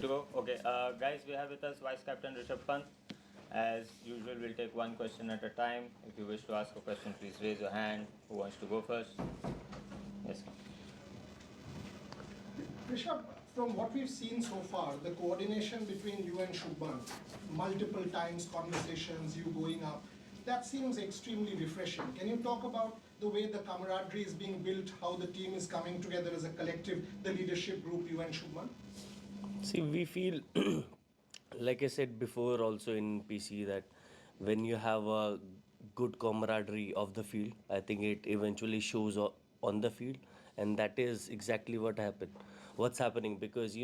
To go. Okay, guys, we have with us Vice Captain Rishabh Pant. As usual, we'll take one question at a time. If you wish to ask a question, please raise your hand. Who wants to go first? Yes. Rishabh, from what we've seen so far, the coordination between you and Shubman, multiple times conversations, you going up, that seems extremely refreshing. Can you talk about the way the camaraderie is being built, how the team is coming together as a collective, the leadership group, you and Shubman? See, we feel, like I said before, also in PC, that when you have a good camaraderie of the field, I think it eventually shows on the field, and that is exactly what happened. What's happening? Because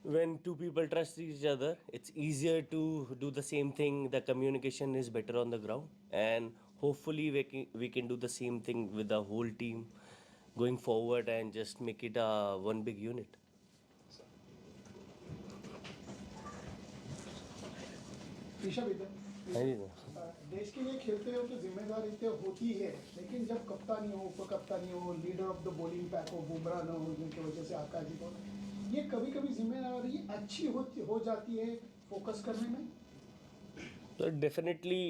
when two people trust each other, it's easier to do the same thing. The communication is better on the ground, and hopefully we can do the same thing with the whole team going forward and just make it a one big unit. Rishabh इधर हाँ जी देश के लिए खेलते हो तो जिम्मेदारी तो होती है, लेकिन जब कप्तानी हो, उप कप्तानी हो, leader of the bowling pack हो, बुमराह न हो जिनकी वजह से आकाश जी को, ये कभी कभी जिम्मेदारी अच्छी हो जाती है फोकस करने में। तो डेफिनेटली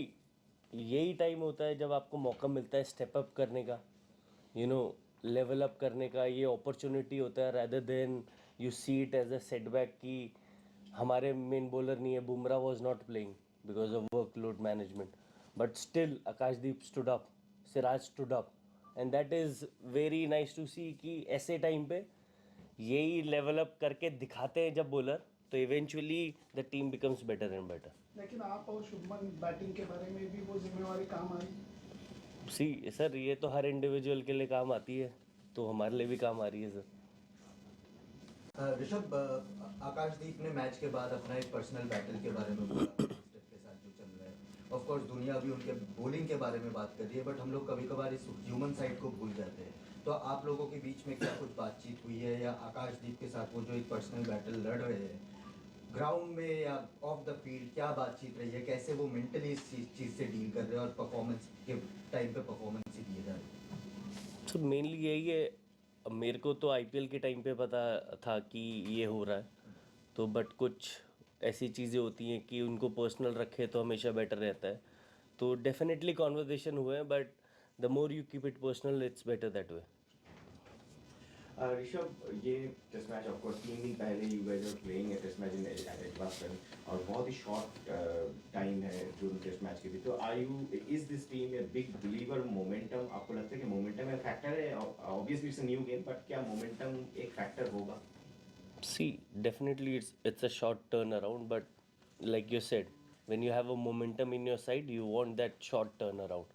यही टाइम होता है जब आपको मौका मिलता है स्टेप अप करने का, लेवल अप करने का। ये अपॉर्चुनिटी होता है, rather than you see it as a setback कि हमारे मेन बॉलर नहीं है, Bumrah was not playing because of workload management, but still Akash Deep stood up, Siraj stood up, and that is very nice to see कि ऐसे time पे यही level up करके दिखाते हैं जब बॉलर, तो eventually the team becomes better and better. लेकिन आप और शुभमन बैटिंग के बारे में भी वो जिम्मेवारी काम आई। सी सर, ये तो हर इंडिविजुअल के लिए काम आती है, तो हमारे लिए भी काम आ रही है सर। ऋषभ, आकाशदीप ने मैच के बाद अपना एक पर्सनल बैटल के बारे में बोला स्टेप के साथ जो चल रहा है। ऑफ कोर्स दुनिया अभी उनके बॉलिंग के बारे में बात कर रही है, बट हम लोग कभी कभार इस ह्यूमन साइड को भूल जाते हैं। तो आप लोगों के बीच में क्या कुछ बातचीत हुई है, या आकाशदीप के साथ वो जो एक पर्सनल बैटल लड़ रहे हैं ग्राउंड में या ऑफ द फील्ड, क्या बातचीत रही है, कैसे वो मेंटली इस चीज़ से डील कर रहे हैं और परफॉर्मेंस के टाइम पे परफॉर्मेंस ही दिए जा रहे हैं? सर मेनली यही है, अब मेरे को तो आईपीएल के टाइम पे पता था कि ये हो रहा है, तो बट कुछ ऐसी चीज़ें होती हैं कि उनको पर्सनल रखे तो हमेशा बेटर रहता है। तो डेफिनेटली कॉन्वर्जेसन हुए हैं, but the more you keep it personal it's better that way. Rishabh, ये टेस्ट मैच ऑफकोर्स 3 दिन पहले you guys are playing a test match in Edgbaston, और बहुत ही शॉर्ट टाइम है जो टेस्ट मैच के भी। तो are you is this team a big believer momentum? आपको लगता है कि मोमेंटम एक फैक्टर है? Obviously it's a new game, but क्या मोमेंटम एक फैक्टर होगा? See, definitely it's a short turnaround, but like you said, when you have a momentum in your side, you want that short turnaround.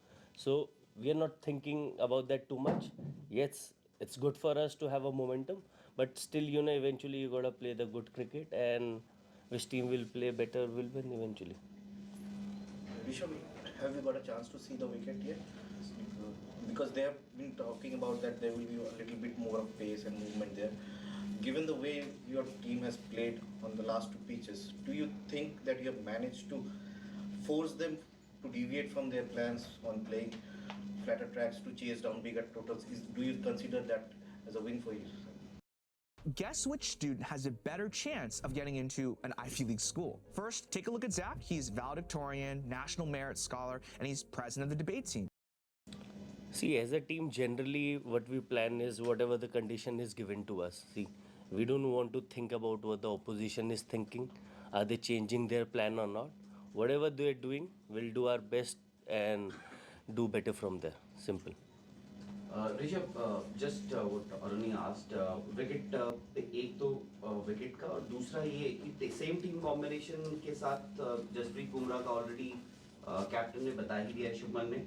So we are not thinking about that too much. Yes, it's good for us to have a momentum, but still, eventually you gotta play the good cricket, and which team will play better will win eventually. Rishabh, have you got a chance to see the wicket yet? Because they have been talking about that there will be a little bit more of pace and movement there. Given the way your team has played on the last two pitches, do you think that you have managed to force them to deviate from their plans on playing flatter tracks to chase down bigger totals? Do you consider that as a win for you? Guess which student has a better chance of getting into an Ivy League school? First, take a look at Zach. He's valedictorian, National Merit Scholar, and he's president of the debate team. See, as a team, generally what we plan is whatever the condition is given to us. See, we don't want to think about what the opposition is thinking. Are they changing their plan or not? Whatever they are doing, we'll do our best and do better from there. Simple. Rishabh, just what Aruni asked, wicket एक तो wicket का, और दूसरा ये कि same team combination के साथ जसप्रीत बुमराह का ऑलरेडी कैप्टन ने बता ही दिया है, शुभमन ने,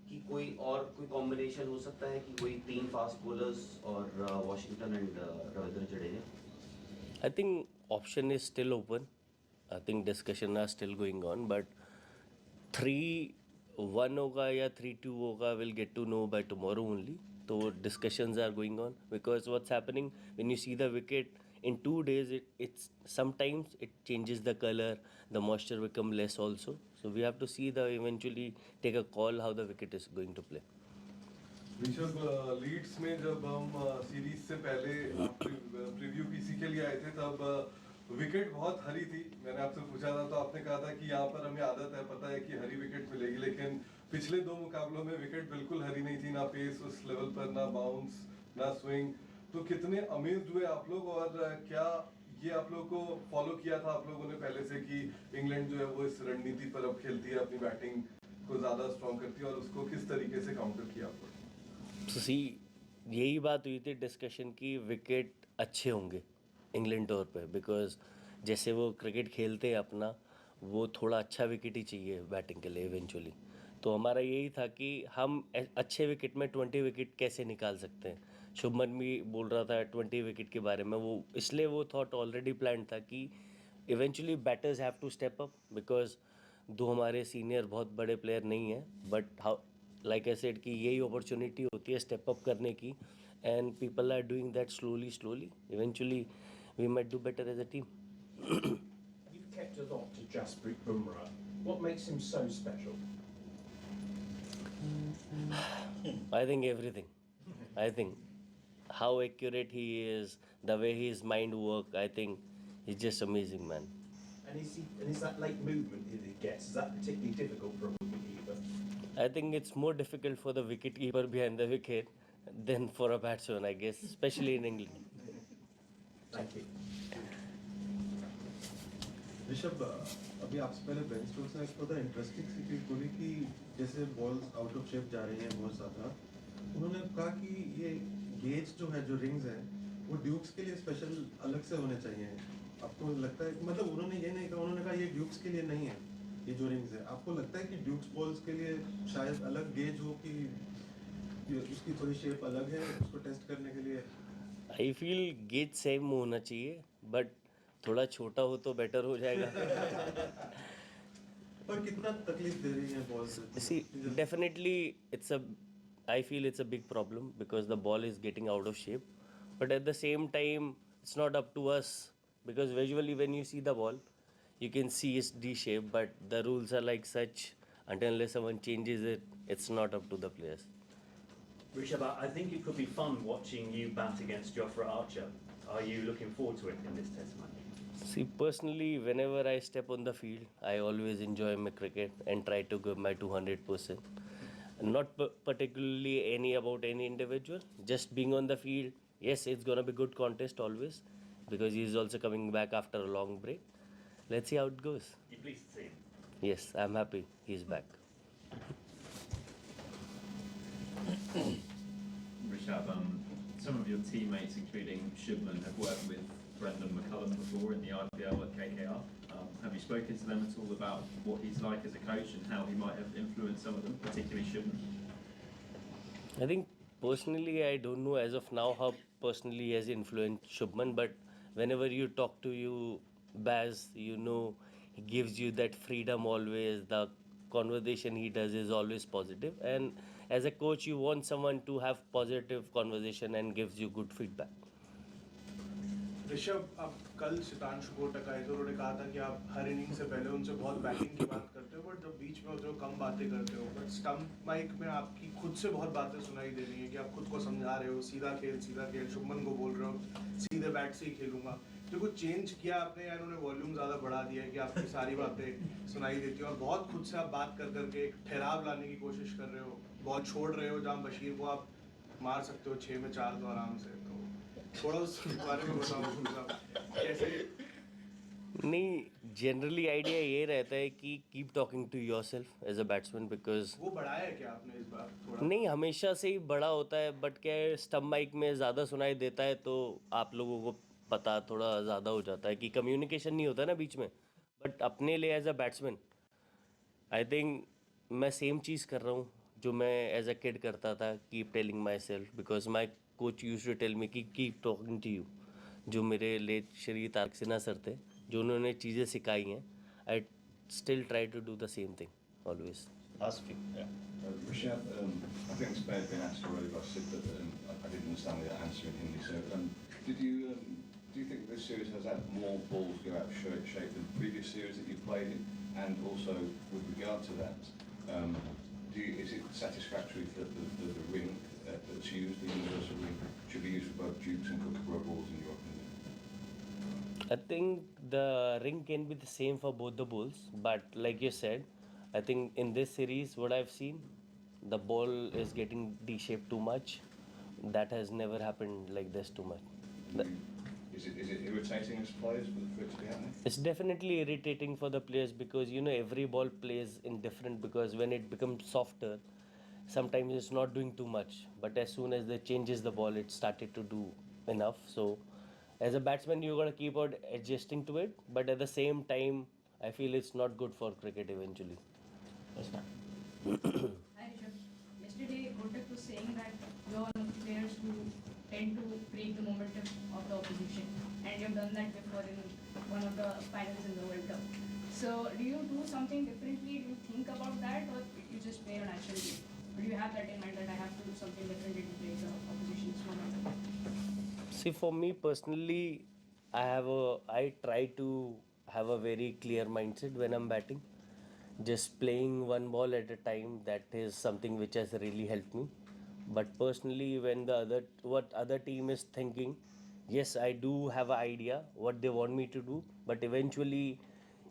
कि कोई कॉम्बिनेशन हो सकता है कि कोई 3 फास्ट बॉलर्स और Washington and Ravindra Jadeja. I think option is still open. I think discussion are still going on, but 3-1 होगा या 3-2 होगा, we'll get to know by tomorrow only. So discussions are going on, because what's happening when you see the wicket in 2 days, it's sometimes it changes the color, the moisture become less also. So we have to see eventually take a call how the wicket is going to play. Rishabh, Leeds में जब हम series से पहले preview PC के लिए आए थे तब विकेट बहुत हरी थी। मैंने आपसे पूछा था तो आपने कहा था कि यहाँ पर हमें आदत है, पता है कि हरी विकेट मिलेगी, लेकिन पिछले 2 मुकाबलों में विकेट बिल्कुल हरी नहीं थी, ना पेस उस लेवल पर, ना बाउंस, ना स्विंग। तो कितने अमेज्ड हुए आप लोग, और क्या ये आप लोगों को फॉलो किया था आप लोगों ने पहले से कि इंग्लैंड जो है वो इस रणनीति पर अब खेलती है, अपनी बैटिंग को ज़्यादा स्ट्रॉन्ग करती है, और उसको किस तरीके से काउंटर किया आप लोग? तो सी यही बात हुई थी डिस्कशन की, विकेट अच्छे होंगे इंग्लैंड टूर पे, बिकॉज जैसे वो क्रिकेट खेलते हैं अपना, वो थोड़ा अच्छा विकेट ही चाहिए बैटिंग के लिए इवेंचुअली। तो हमारा यही था कि हम अच्छे विकेट में 20 विकेट कैसे निकाल सकते हैं। शुभमन भी बोल रहा था 20 विकेट के बारे में, वो इसलिए वो थॉट ऑलरेडी प्लान था कि eventually batters have to step up, because though हमारे सीनियर बहुत बड़े प्लेयर नहीं हैं, but how like I said कि यही अपॉर्चुनिटी होती है स्टेप अप करने की, and people are doing that slowly slowly, eventually we might do better as a team. You've kept a lot to Jasprit Bumrah. What makes him so special? I think everything. I think how accurate he is, the way his mind work, I think he's just amazing, man. And is that late movement that he gets, is that particularly difficult for a wicketkeeper? I think it's more difficult for the wicketkeeper behind the wicket than for a batsman, I guess, especially in England. Thank you. Rishabh, अभी आपसे पहले Ben Stokes ने एक बहुत interesting सी चीज बोली कि जैसे बॉल्स आउट ऑफ शेप जा रही हैं बहुत ज़्यादा, उन्होंने कहा कि ये गेज जो है, जो रिंग्स हैं, वो ड्यूक्स के लिए स्पेशल अलग से होने चाहिए। आपको लगता है, मतलब उन्होंने ये नहीं कहा, उन्होंने कहा ये ड्यूक्स के लिए नहीं है, ये जो रिंग्स है, आपको लगता है कि ड्यूक्स बॉल्स के लिए शायद अलग गेज हो, कि उसकी थोड़ी शेप अलग है उसको टेस्ट करने के लिए? आई फील गेज सेम होना चाहिए, बट थोड़ा छोटा हो तो बेटर हो जाएगा। पर कितना तकलीफ दे रही है बॉल से? See, definitely I feel it's a big problem because the ball is getting out of shape. But at the same time, it's not up to us, because visually when you see the ball, you can see it's D-shaped, but the rules are like such, until unless someone changes it, it's not up to the players. Rishabh, I think it could be fun watching you bat against Jofra Archer. Are you looking forward to it in this test match? See, personally, whenever I step on the field, I always enjoy my cricket and try to give my 200%. Not particularly about any individual, just being on the field. Yes, it's gonna be good contest always, because he's also coming back after a long break. Let's see how it goes. You pleased to see him? Yes, I'm happy he's back. Rishabh, some of your teammates, including Shubman, have worked with Brendan McCullum before in the IPL at KKR. Have you spoken to them at all about what he's like as a coach and how he might have influenced some of them, particularly Shubman? I think personally, I don't know as of now how personally he has influenced Shubman, but whenever you talk to Baz, you know he gives you that freedom always. The conversation he does is always positive, and as a coach, you want someone to have positive conversation and gives you good feedback. Rishabh, अब कल सितांशु कोटक आए थे, उन्होंने कहा था कि आप हर inning से पहले उनसे बहुत बैटिंग की बात करते हो, बट जब बीच में होते हो कम बातें करते हो। बट स्टंप माइक में आपकी खुद से बहुत बातें सुनाई दे रही हैं कि आप खुद को समझा रहे हो, सीधा खेल, शुभमन को बोल रहे हो सीधे बैट से ही खेलूंगा। तो कुछ चेंज किया आपने, या उन्होंने वॉल्यूम ज़्यादा बढ़ा दिया है कि आपकी सारी बातें सुनाई देती हैं, और बहुत खुद से आप बात कर करके एक ठहराव लाने की कोशिश कर रहे हो, बहुत छोड़ रहे हो, जहाँ बशीर को आप मार सकते हो 6 में 4 तो आराम से। तो थोड़ा उस बारे में बताओ कैसे? नहीं, जनरली आइडिया ये रहता है कि keep talking to yourself as a batsman, because वो बढ़ाया है क्या आपने इस बार थोड़ा? नहीं, हमेशा से ही बड़ा होता है, बट क्या है, स्टंप माइक में ज़्यादा सुनाई देता है तो आप लोगों को पता थोड़ा ज़्यादा हो जाता है कि कम्युनिकेशन नहीं होता ना बीच में। बट अपने लिए as a batsman I think मैं सेम चीज़ कर रहा हूँ जो मैं एज अ किड करता था, keep telling myself, because my coach use to tell me कि कीप टॉकिंग टू यू। जो मेरे लेट श्री तारक सिन्हा सर थे, जो उन्होंने चीज़ें सिखाई हैं, I still try to do the same thing always. Rishabh, I think this may have been asked already by Sid, but I didn't understand the answer in Hindi. So, do you think this series has had more balls go out of shape than previous series that you've played in? And also, with regard to that, is it satisfactory that the ring that's used, the universal ring, should be used for both Dukes and Kookaburra balls in your opinion? I think the ring can be the same for both the balls, but like you said, I think in this series, what I've seen, the ball is getting D-shaped too much. That has never happened like this too much. Is it irritating as players for it to be happening? It's definitely irritating for the players because every ball plays in different, because when it becomes softer, sometimes it's not doing too much. But as soon as they changes the ball, it started to do enough. So as a batsman, you're gonna keep on adjusting to it, but at the same time, I feel it's not good for cricket eventually. Yes, ma'am. Hi Rishabh. Yesterday, Kotak was saying that you're one of the players who tend to break the momentum of the opposition, and you've done that before in one of the finals in the World Cup. So, do you do something differently? Do you think about that, or you just play your natural game? Or do you have that in mind that I have to do something differently to break the opposition's momentum? See, for me personally, I try to have a very clear mindset when I'm batting. Just playing one ball at a time, that is something which has really helped me. But personally, when what other team is thinking, yes, I do have an idea what they want me to do, but eventually,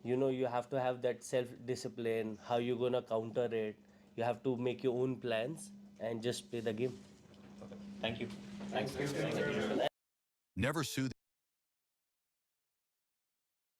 you have to have that self discipline, how you're gonna counter it. You have to make your own plans and just play the game. Thank you. Never sue